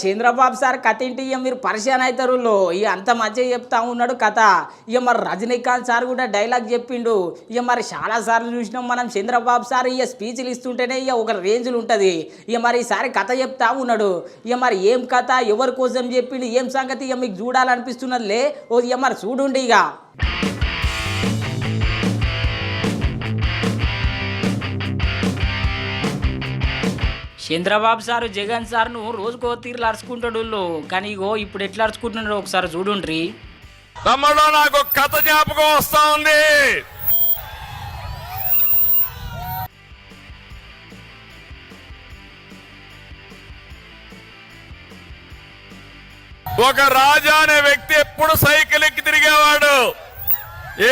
Chandrababu sir కథ ఏంటి మీరు పరిచయం అవుతారు అంత మంచిగా చెప్తా ఉన్నాడు కథ. మరి రజనీకాంత్ సార్ కూడా డైలాగ్ చెప్పిండు. మరి చాలా సార్లు చూసినాం మనం చంద్రబాబు సార్ స్పీచ్లు ఇస్తుంటేనే ఒక రేంజ్లు ఉంటుంది. మరి ఈసారి కథ చెప్తా ఉన్నాడు. మరి ఏం కథ, ఎవరి కోసం చెప్పిండు, ఏం సంగతి మీకు చూడాలనిపిస్తున్నదిలే. మరి చూడుండి ఇక. చంద్రబాబు సారు జగన్ సార్ను రోజుకో తీరులు అరుచుకుంటాడు. కానీ ఇగో ఇప్పుడు ఎట్లా అరుచుకుంటున్నాడు ఒకసారి చూడుండ్రి. తమ్ముడు నాకు కథ జ్ఞాపకం వస్తా ఉంది. ఒక రాజా అనే వ్యక్తి ఎప్పుడు సైకిల్ ఎక్కి తిరిగేవాడు.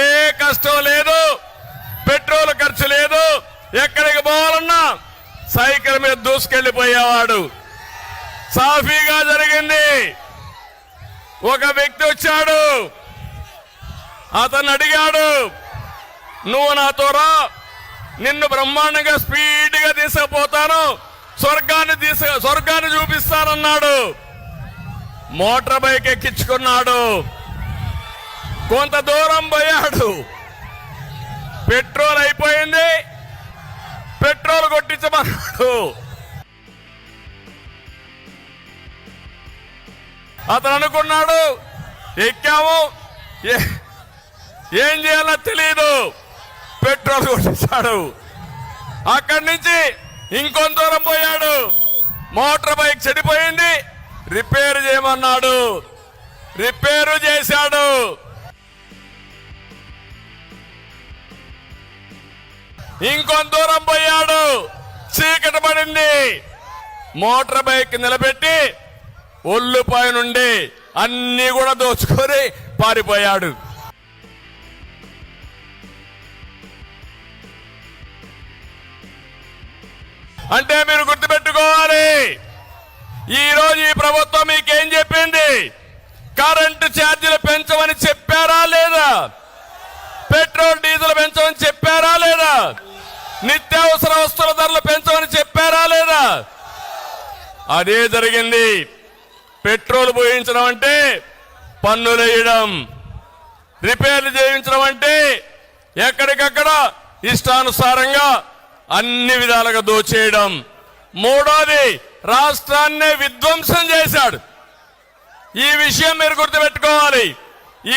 ఏ కష్టం లేదు, పెట్రోల్ ఖర్చు లేదు, ఎక్కడికి పోవాలన్నా సైకిల్ మీద దూసుకెళ్లిపోయేవాడు. సాఫీగా జరిగింది. ఒక వ్యక్తి వచ్చాడు, అతను అడిగాడు, నువ్వు నాతో రా, నిన్ను బ్రహ్మాండంగా స్పీడ్గా తీసుకుపోతాను, స్వర్గాన్ని చూపిస్తానన్నాడు. Motor bike ఎక్కించుకున్నాడు. కొంత దూరం పోయాడు, పెట్రోల్ అయిపోయింది, పెట్రోల్ కొట్టించమన్నాడు. అతను అనుకున్నాడు, ఎక్కాము, ఏం చేయాలో తెలియదు, పెట్రోల్ కొట్టించాడు. అక్కడి నుంచి ఇంకొంత దూరం పోయాడు, మోటార్ బైక్ చెడిపోయింది, రిపేర్ చేయమన్నాడు, రిపేరు చేశాడు. ఇంకొంత దూరం పోయాడు, చీకటి పడింది, మోటార్ బైక్ నిలబెట్టి ఒళ్ళుపై నుండి అన్ని కూడా దోచుకొని పారిపోయాడు. అంటే మీరు గుర్తుపెట్టుకోవాలి, ఈరోజు ఈ ప్రభుత్వం మీకేం చెప్పింది? కరెంటు ఛార్జీలు పెంచమని చెప్పారా లేదా? పెట్రోల్ డీజిల్ పెంచమని చెప్పారా లేదా? నిత్యావసర వస్తువుల ధరలు పెంచమని చెప్పారా లేదా? అదే జరిగింది. పెట్రోల్ పోయించడం అంటే పన్నులు వేయడం, రిపేర్లు చేయించడం అంటే ఎక్కడికక్కడ ఇష్టానుసారంగా అన్ని విధాలుగా దోచేయడం. మూడోది, రాష్ట్రాన్నే విధ్వంసం చేశాడు. ఈ విషయం మీరు గుర్తుపెట్టుకోవాలి.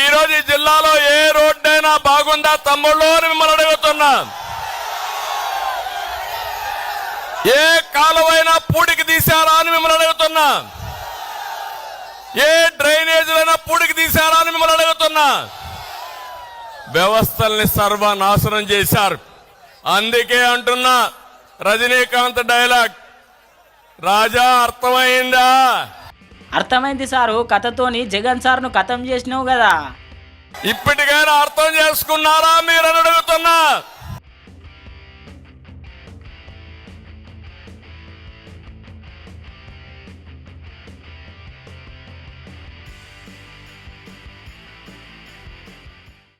ఈ రోజు ఈ జిల్లాలో ఏ రోడ్డైనా బాగుందా తమ్ముళ్ళు అని మిమ్మల్ని అడుగుతున్నా. ఏ కాలువైనా పూడికి తీశారా అని మిమ్మల్ని అడుగుతున్నా. ఏ డ్రైనేజీలైనా పూడికి తీశారా అని మిమ్మల్ని అడుగుతున్నా. వ్యవస్థల్ని సర్వనాశనం చేశారు. అందుకే అంటున్నా, రజనీకాంత్ డైలాగ్, రాజా అర్థమైందా? అర్థమైంది సారు, కథతోని జగన్ సార్ను కథం చేసినావు కదా. ఇప్పటికైనా అర్థం చేసుకున్నారా మీరు అని అడుగుతున్నా.